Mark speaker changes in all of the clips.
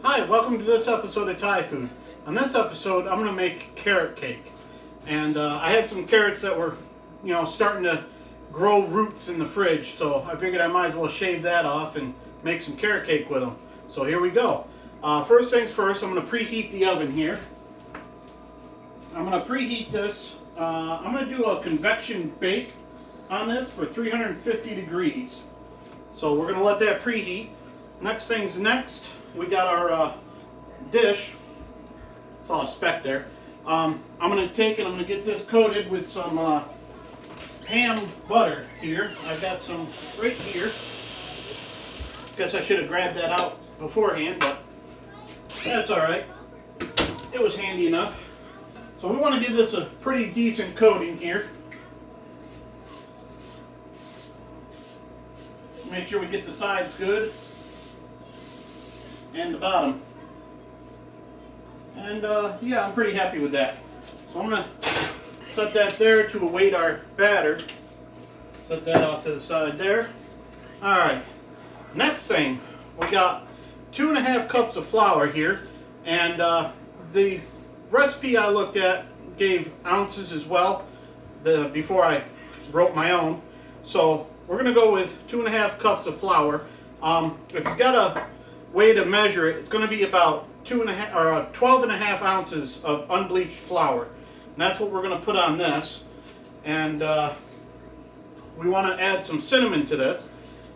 Speaker 1: Hi, welcome to this episode of Thai Food. On this episode, I'm going to make carrot cake. And I had some carrots that were, starting to grow roots in the fridge, so I figured I might as well shave that off and make some carrot cake with them. So here we go. First things first, I'm going to preheat the oven here. I'm going to preheat this. I'm going to do a convection bake on this for 350 degrees. So we're going to let that preheat. Next thing's next. We got our dish. Saw a speck there. I'm going to take it, I'm going to get this coated with some ham butter here. I've got some right here. Guess I should have grabbed that out beforehand, but that's alright. It was handy enough. So we want to give this a pretty decent coating here. Make sure we get the sides good. And the bottom. And yeah, I'm pretty happy with that. So I'm going to set that there to await our batter. Set that off to the side there. Alright, next thing, we got 2.5 cups of flour here. And the recipe I looked at gave ounces as well before I wrote my own. So we're going to go with 2.5 cups of flour. If you've got a way to measure it, it's going to be about 12.5 ounces of unbleached flour. And that's what we're going to put on this. And we want to add some cinnamon to this.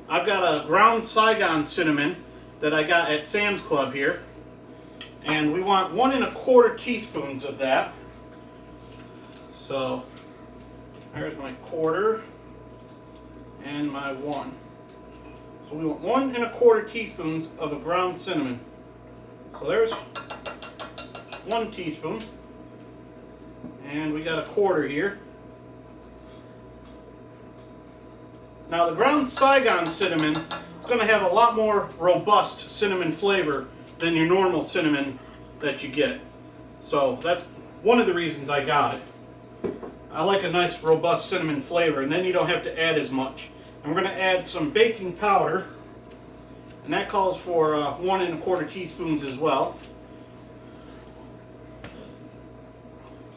Speaker 1: I've got a ground Saigon cinnamon that I got at Sam's Club here. And we want 1.25 teaspoons of that. So there's my quarter and my 1. So we want 1.25 teaspoons of a ground cinnamon. So there's 1 teaspoon. And we got a quarter here. Now the ground Saigon cinnamon is going to have a lot more robust cinnamon flavor than your normal cinnamon that you get. So that's one of the reasons I got it. I like a nice robust cinnamon flavor, and then you don't have to add as much. And we're going to add some baking powder, and that calls for 1.25 teaspoons as well.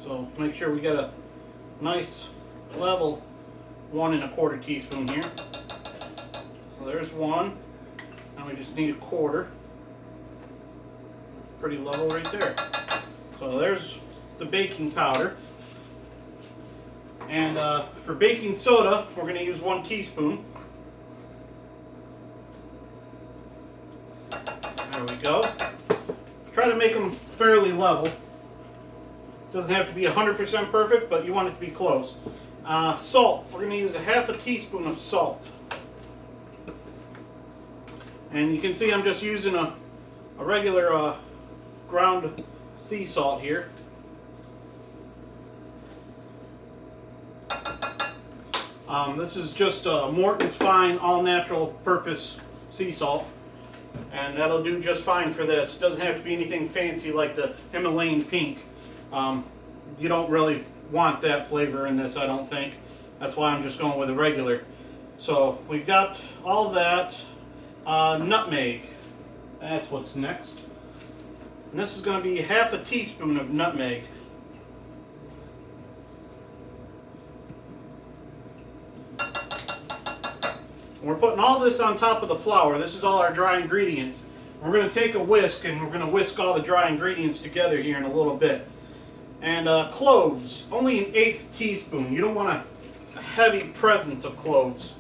Speaker 1: So make sure we get a nice level 1.25 teaspoon here. So there's 1. Now we just need a quarter. Pretty level right there. So there's the baking powder. And for baking soda, we're going to use 1 teaspoon. There we go. Try to make them fairly level. Doesn't have to be 100% perfect, but you want it to be close. Salt. We're going to use 1/2 teaspoon of salt. And you can see I'm just using a regular ground sea salt here. This is just Morton's Fine All Natural Purpose Sea Salt, and that'll do just fine for this. It doesn't have to be anything fancy like the Himalayan Pink. You don't really want that flavor in this, I don't think. That's why I'm just going with a regular. So we've got all that. Nutmeg. That's what's next. And this is going to be 1/2 teaspoon of nutmeg. We're putting all this on top of the flour. This is all our dry ingredients. We're going to take a whisk and we're going to whisk all the dry ingredients together here in a little bit. And cloves, only 1/8 teaspoon. You don't want a heavy presence of cloves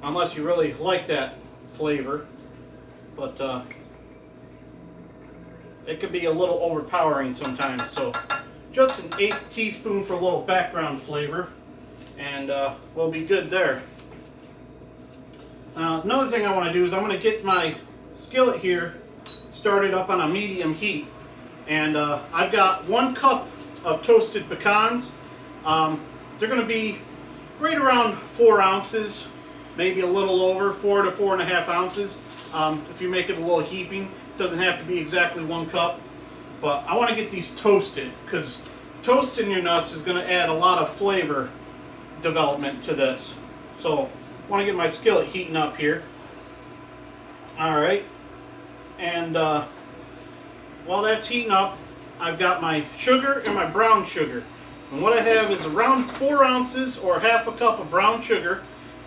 Speaker 1: unless you really like that flavor. But it could be a little overpowering sometimes. So just 1/8 teaspoon for a little background flavor, and we'll be good there. Another thing I want to do is I'm going to get my skillet here started up on a medium heat. And I've got 1 cup of toasted pecans. They're going to be right around 4 ounces, maybe a little over, 4 to 4.5 ounces. If you make it a little heaping, it doesn't have to be exactly 1 cup. But I want to get these toasted, because toasting your nuts is going to add a lot of flavor development to this. So I want to get my skillet heating up here. Alright. And while that's heating up, I've got my sugar and my brown sugar. And what I have is around 4 ounces or half a cup of brown sugar.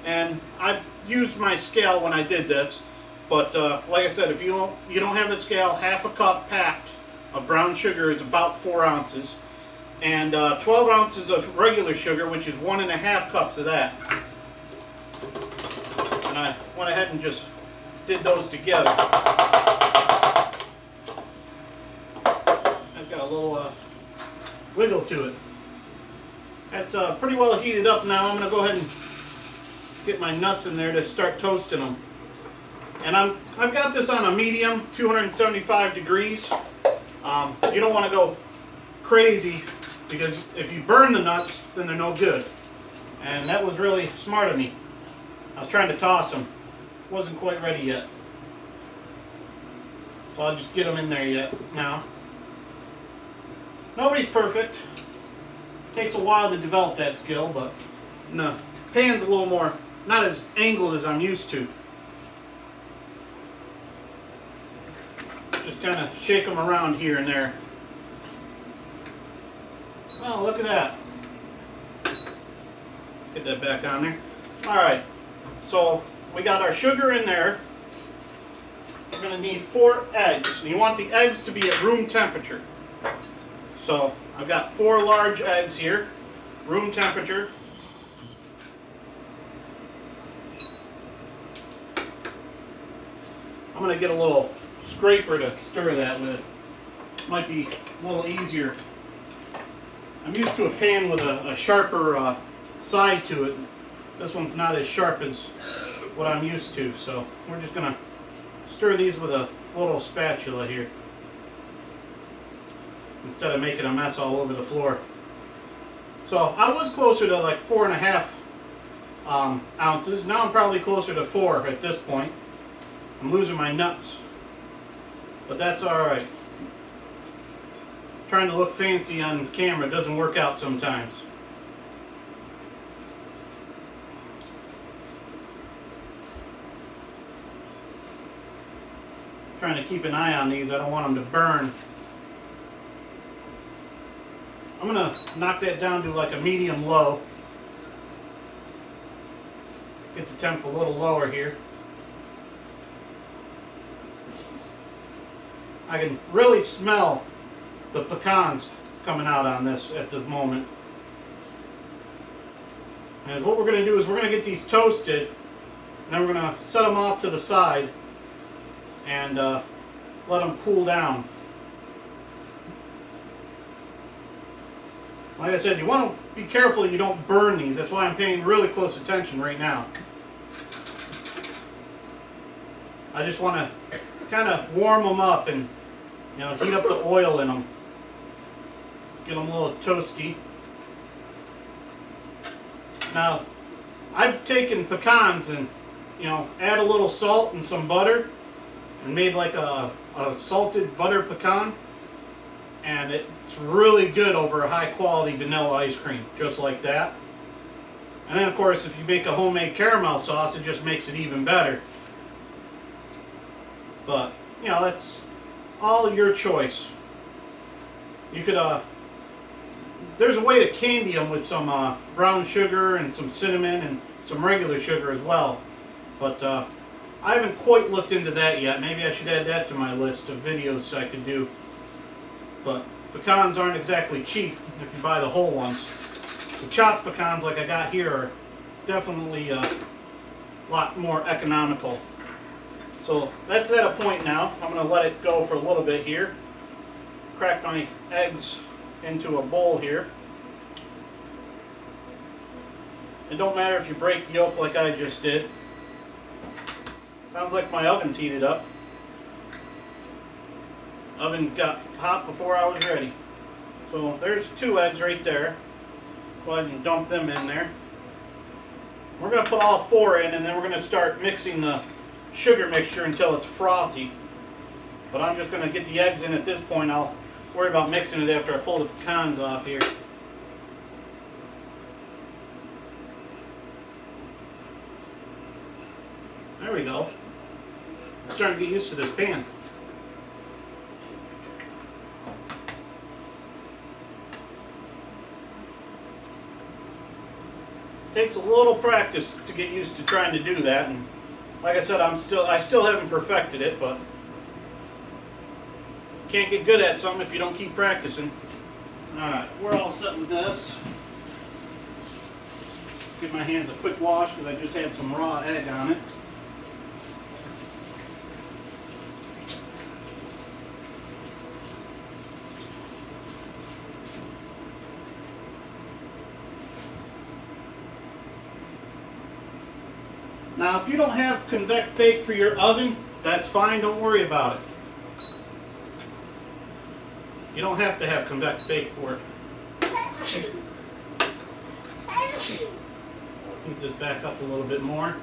Speaker 1: And I used my scale when I did this. But like I said, if you don't have a scale, half a cup packed of brown sugar is about 4 ounces. And 12 ounces of regular sugar, which is 1.5 cups of that. And I went ahead and just did those together. That's got a little wiggle to it. That's pretty well heated up now. I'm going to go ahead and get my nuts in there to start toasting them. And I've got this on a medium, 275 degrees. You don't want to go crazy, because if you burn the nuts, then they're no good. And that was really smart of me. I was trying to toss them. Wasn't quite ready yet. So I'll just get them in there now. Nobody's perfect. Takes a while to develop that skill, but the pan's a little more, not as angled as I'm used to. Just kind of shake them around here and there. Oh, look at that. Get that back on there. Alright, so we got our sugar in there. We're going to need 4 eggs. And you want the eggs to be at room temperature. So I've got 4 large eggs here, room temperature. I'm going to get a little scraper to stir that with. Might be a little easier. I'm used to a pan with a sharper side to it. This one's not as sharp as what I'm used to, so we're just going to stir these with a little spatula here instead of making a mess all over the floor. So I was closer to like 4.5 ounces. Now I'm probably closer to 4 at this point. I'm losing my nuts, but that's alright. Trying to look fancy on camera doesn't work out sometimes. Trying to keep an eye on these. I don't want them to burn. I'm going to knock that down to like a medium low. Get the temp a little lower here. I can really smell the pecans coming out on this at the moment. And what we're going to do is we're going to get these toasted, and then we're going to set them off to the side and let them cool down. Like I said, you want to be careful you don't burn these. That's why I'm paying really close attention right now. I just want to kind of warm them up and heat up the oil in them. Get them a little toasty. Now, I've taken pecans and add a little salt and some butter and made like a salted butter pecan, and it's really good over a high quality vanilla ice cream, just like that. And then of course if you make a homemade caramel sauce, it just makes it even better. But that's all your choice. You could there's a way to candy them with some brown sugar and some cinnamon and some regular sugar as well, but I haven't quite looked into that yet. Maybe I should add that to my list of videos I could do. But pecans aren't exactly cheap if you buy the whole ones. The chopped pecans like I got here are definitely a lot more economical. So that's at a point now. I'm going to let it go for a little bit here. Crack my eggs into a bowl here. It don't matter if you break the yolk like I just did. Sounds like my oven's heated up. Oven got hot before I was ready. So there's 2 eggs right there. Go ahead and dump them in there. We're going to put all 4 in, and then we're going to start mixing the sugar mixture until it's frothy. But I'm just going to get the eggs in at this point. I'll worry about mixing it after I pull the pecans off here. There we go. I'm starting to get used to this pan. Takes a little practice to get used to trying to do that, and like I said, I still haven't perfected it, but can't get good at something if you don't keep practicing. Alright, we're all set with this. Give my hands a quick wash because I just had some raw egg on it. Now, if you don't have convect bake for your oven, that's fine, don't worry about it. You don't have to have convect bake for it. Need this back up a little bit more.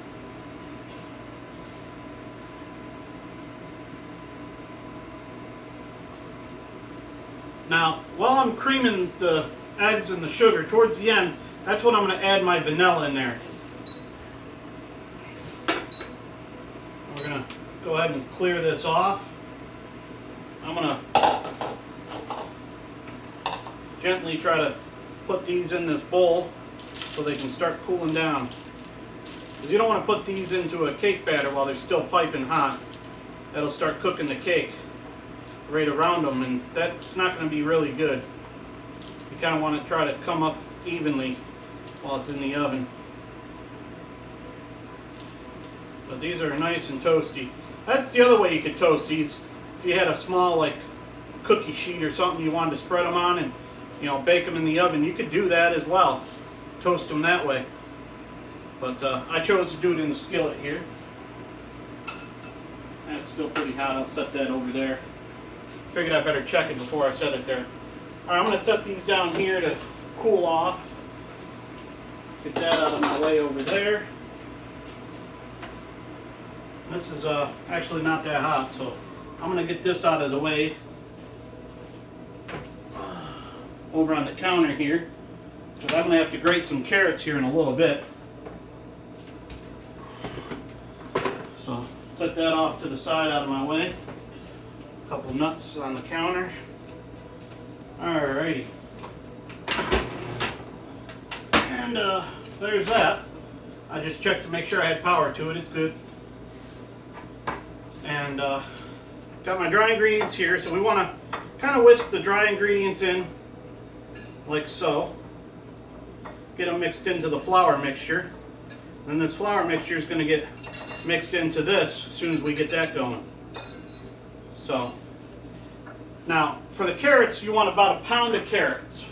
Speaker 1: Now, while I'm creaming the eggs and the sugar, towards the end, that's when I'm going to add my vanilla in there. We're going to go ahead and clear this off. I'm going to gently try to put these in this bowl so they can start cooling down. Because you don't want to put these into a cake batter while they're still piping hot. That'll start cooking the cake right around them, and that's not going to be really good. You kind of want to try to come up evenly while it's in the oven. But these are nice and toasty. That's the other way you could toast these. If you had a small like cookie sheet or something you wanted to spread them on and bake them in the oven, you could do that as well. Toast them that way. But I chose to do it in the skillet here. That's still pretty hot. I'll set that over there. Figured I better check it before I set it there. Alright, I'm going to set these down here to cool off. Get that out of my way over there. This is actually not that hot, so I'm going to get this out of the way over on the counter here, because I'm going to have to grate some carrots here in a little bit. So set that off to the side out of my way. A couple nuts on the counter. Alrighty. And there's that. I just checked to make sure I had power to it. It's good. And got my dry ingredients here, so we want to kind of whisk the dry ingredients in like so. Get them mixed into the flour mixture. And this flour mixture is going to get mixed into this as soon as we get that going. So, now for the carrots, you want about a pound of carrots.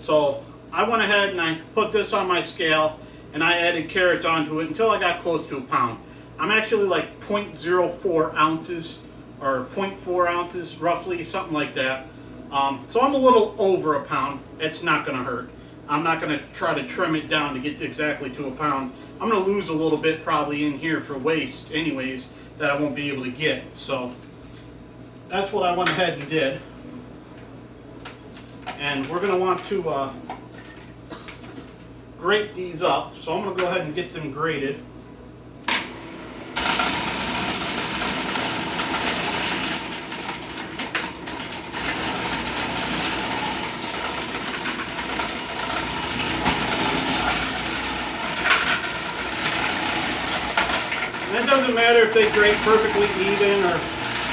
Speaker 1: So I went ahead and I put this on my scale and I added carrots onto it until I got close to a pound. I'm actually like 0.04 ounces or 0.4 ounces roughly, something like that. So I'm a little over a pound. It's not going to hurt. I'm not going to try to trim it down to get exactly to a pound. I'm going to lose a little bit probably in here for waste anyways that I won't be able to get. So that's what I went ahead and did. And we're going to want to grate these up. So I'm going to go ahead and get them grated. And it doesn't matter if they grate perfectly even or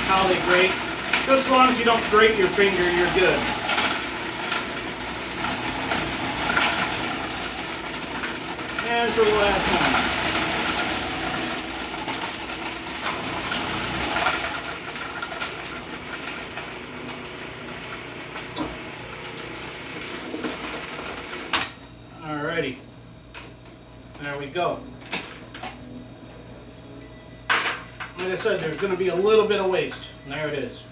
Speaker 1: how they grate. Just as long as you don't grate your finger, you're good. And for the last one. Alrighty. There we go. Like I said, there's going to be a little bit of waste. And there it is.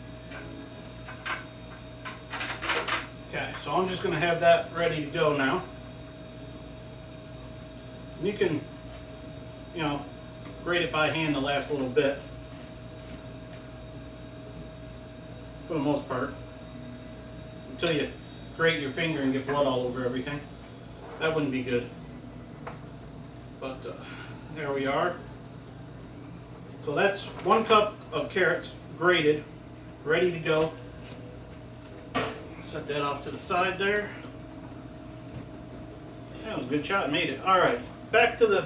Speaker 1: Okay, so I'm just going to have that ready to go now. And you can, grate it by hand the last little bit. For the most part. Until you grate your finger and get blood all over everything. That wouldn't be good. But there we are. So that's 1 cup of carrots grated, ready to go. Set that off to the side there. That was a good shot. Made it. All right. Back to the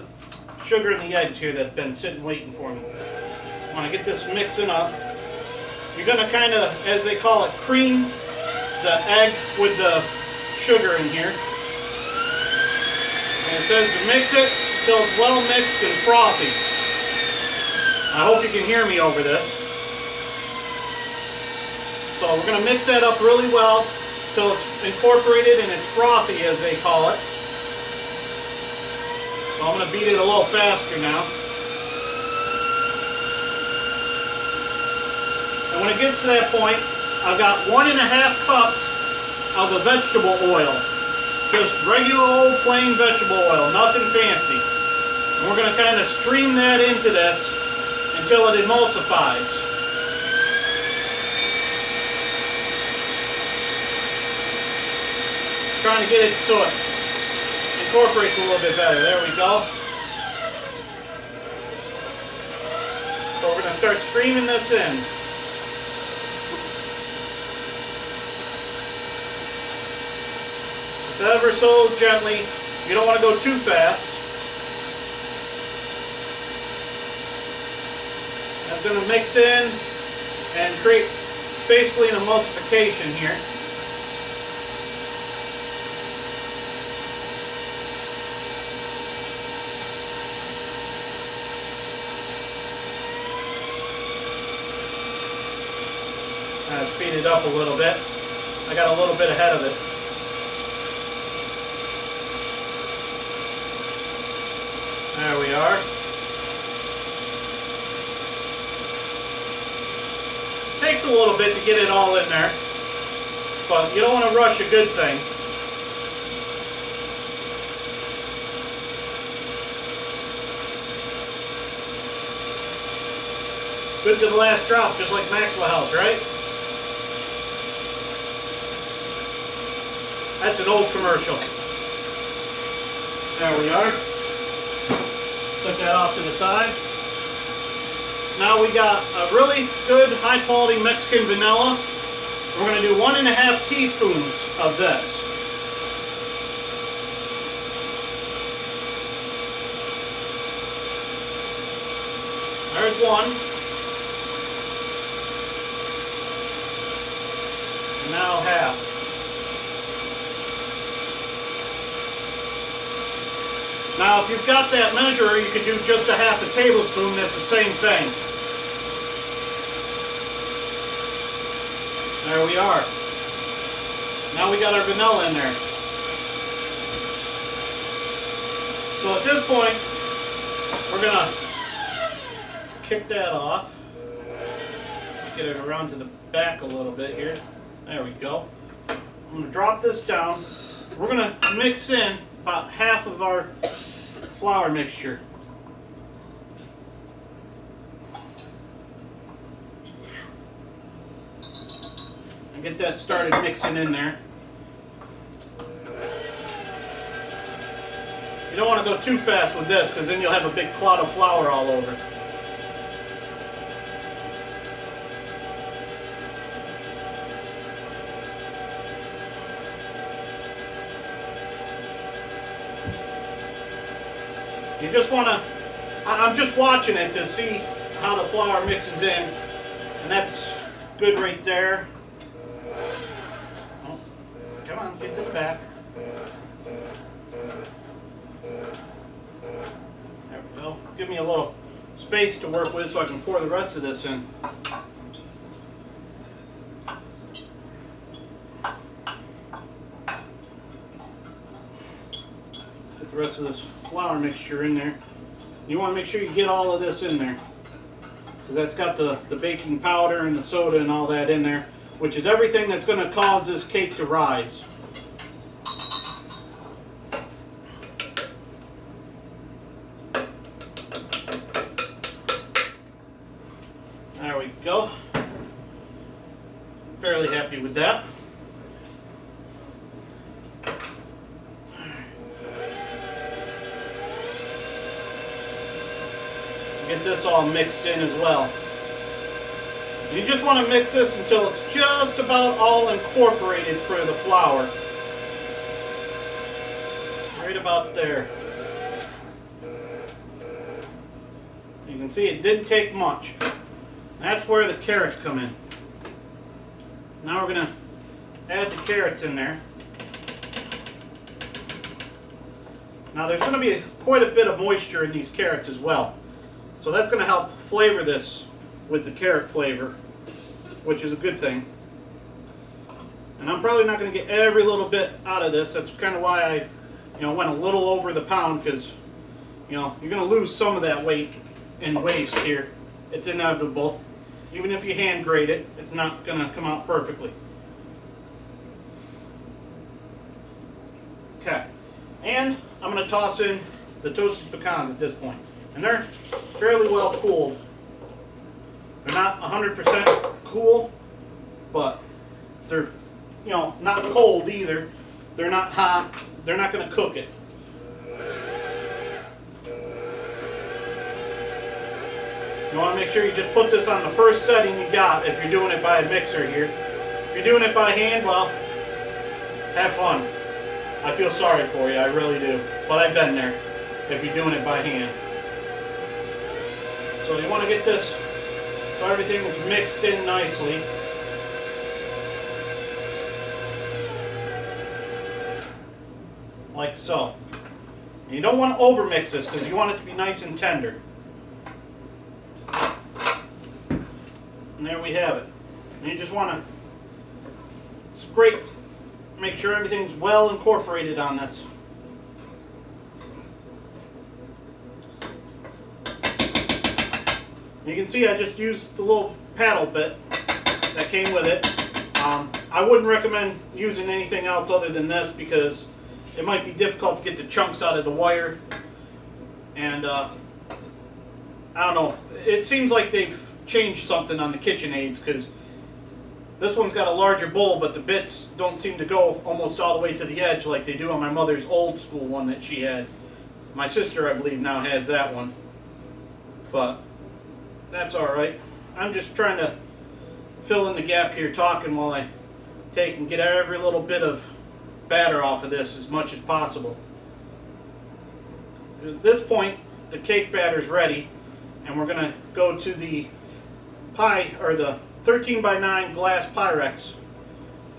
Speaker 1: sugar and the eggs here that have been sitting waiting for me. I want to get this mixing up. You're going to kind of, as they call it, cream the egg with the sugar in here. And it says to mix it until it's well mixed and frothy. I hope you can hear me over this. So we're going to mix that up really well until it's incorporated and it's frothy, as they call it. So I'm going to beat it a little faster now. And when it gets to that point, I've got 1.5 cups of the vegetable oil. Just regular old plain vegetable oil, nothing fancy. And we're going to kind of stream that into this until it emulsifies. Trying to get it so it incorporates a little bit better. There we go. So we're going to start streaming this in. Ever so gently. You don't want to go too fast. That's going to mix in and create basically an emulsification here. Speed it up a little bit. I got a little bit ahead of it. There we are. Takes a little bit to get it all in there, but you don't want to rush a good thing. Good to the last drop, just like Maxwell House, right? That's an old commercial. There we are. Put that off to the side. Now we got a really good high quality Mexican vanilla. We're going to do 1.5 teaspoons of this. There's one. And now half. Now, if you've got that measure, you can do just 1/2 tablespoon. That's the same thing. There we are. Now we got our vanilla in there. So at this point, we're going to kick that off. Get it around to the back a little bit here. There we go. I'm going to drop this down. We're going to mix in about half of our flour mixture. And get that started mixing in there. You don't want to go too fast with this because then you'll have a big clot of flour all over. You just want to, I'm just watching it to see how the flour mixes in, and that's good right there. Oh, come on, get to the back. There we go. Give me a little space to work with so I can pour the rest of this in. Get the rest of this flour mixture in there. You want to make sure you get all of this in there because that's got the baking powder and the soda and all that in there, which is everything that's going to cause this cake to rise. There we go. Fairly happy with that. Get this all mixed in as well. You just want to mix this until it's just about all incorporated for the flour. Right about there. You can see it didn't take much. That's where the carrots come in. Now we're going to add the carrots in there. Now there's going to be quite a bit of moisture in these carrots as well. So that's going to help flavor this with the carrot flavor, which is a good thing. And I'm probably not going to get every little bit out of this. That's kind of why I went a little over the pound, because you're going to lose some of that weight and waste here. It's inevitable. Even if you hand grate it, it's not going to come out perfectly. Okay. And I'm going to toss in the toasted pecans at this point. And they're fairly well cooled. They're not 100% cool, but they're, not cold either. They're not hot. They're not going to cook it. You want to make sure you just put this on the first setting you got if you're doing it by a mixer here. If you're doing it by hand, well, have fun. I feel sorry for you, I really do. But I've been there if you're doing it by hand. So you want to get this so everything is mixed in nicely. Like so. And you don't want to overmix this because you want it to be nice and tender. And there we have it. And you just want to scrape, make sure everything's well incorporated on this. You can see I just used the little paddle bit that came with it. I wouldn't recommend using anything else other than this because it might be difficult to get the chunks out of the wire. And I don't know, it seems like they've changed something on the KitchenAids, because this one's got a larger bowl, but the bits don't seem to go almost all the way to the edge like they do on my mother's old school one that she had. My sister, I believe, now has that one, but that's alright. I'm just trying to fill in the gap here talking while I take and get every little bit of batter off of this as much as possible. At this point, the cake batter is ready, and we're going to go to the pie, or the 13 by 9 glass Pyrex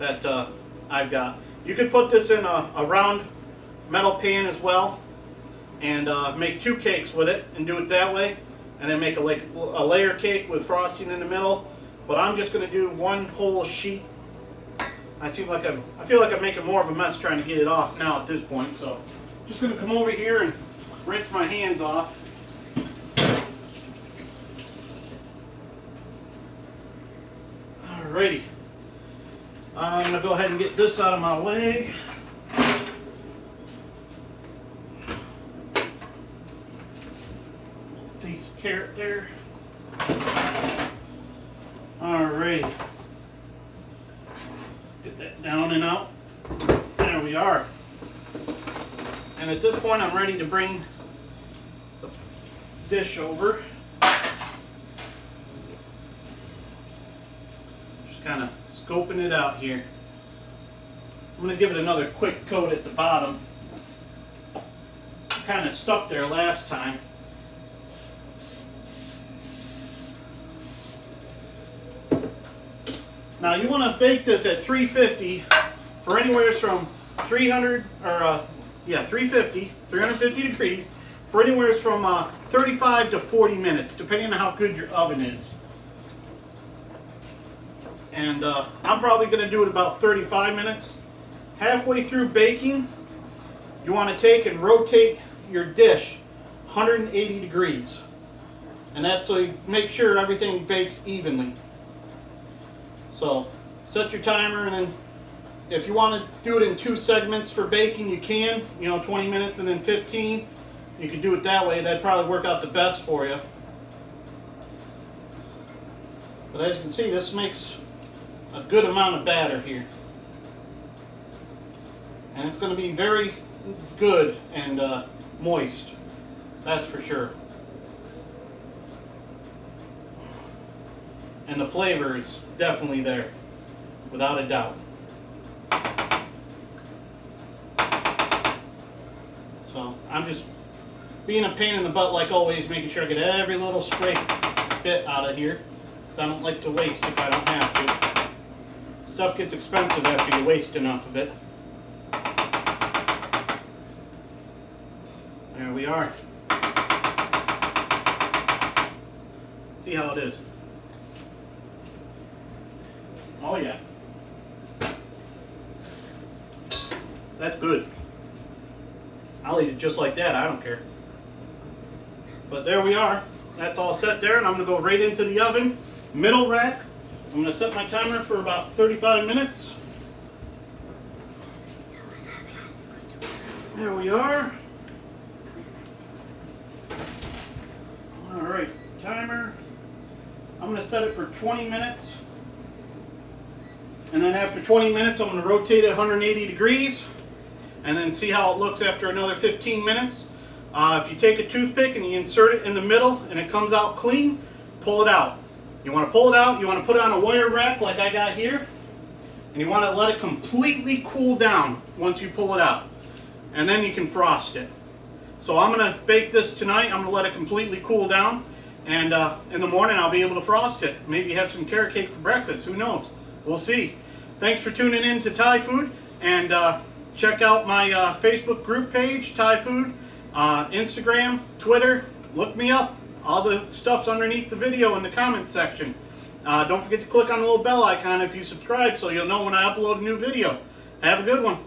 Speaker 1: that I've got. You could put this in a round metal pan as well and make 2 cakes with it and do it that way, and then make a layer cake with frosting in the middle. But I'm just going to do one whole sheet. I feel like I'm making more of a mess trying to get it off now at this point, so I'm just going to come over here and rinse my hands off. Alrighty, I'm going to go ahead and get this out of my way. Piece of carrot there. Alrighty, get that down and out. There we are. And at this point I'm ready to bring the dish over. Kind of scoping it out here. I'm going to give it another quick coat at the bottom. Kind of stuck there last time. Now you want to bake this at 350 for anywhere from 350 degrees for anywhere from 35 to 40 minutes, depending on how good your oven is. And I'm probably going to do it about 35 minutes. Halfway through baking, you want to take and rotate your dish 180 degrees. And that's so you make sure everything bakes evenly. So set your timer, and then if you want to do it in 2 segments for baking, you can. 20 minutes and then 15. You could do it that way. That'd probably work out the best for you. But as you can see, this makes a good amount of batter here, and it's going to be very good and moist, that's for sure. And the flavor is definitely there, without a doubt. just being a pain in the butt like always, making sure I get every little spray bit out of here, because I don't like to waste if I don't have to. Stuff gets expensive after you waste enough of it. There we are. See how it is. Oh yeah. That's good. I'll eat it just like that, I don't care. But there we are. That's all set there, and I'm going to go right into the oven. Middle rack. I'm going to set my timer for about 35 minutes. There we are. Alright, timer. I'm going to set it for 20 minutes. And then after 20 minutes, I'm going to rotate it 180 degrees. And then see how it looks after another 15 minutes. If you take a toothpick and you insert it in the middle and it comes out clean, pull it out. You want to pull it out, you want to put it on a wire rack like I got here, and you want to let it completely cool down once you pull it out. And then you can frost it. So I'm going to bake this tonight. I'm going to let it completely cool down, and in the morning I'll be able to frost it. Maybe have some carrot cake for breakfast, who knows? We'll see. Thanks for tuning in to Thai Food, and check out my Facebook group page, Thai Food. Instagram, Twitter, look me up. All the stuff's underneath the video in the comment section. Don't forget to click on the little bell icon if you subscribe so you'll know when I upload a new video. Have a good one.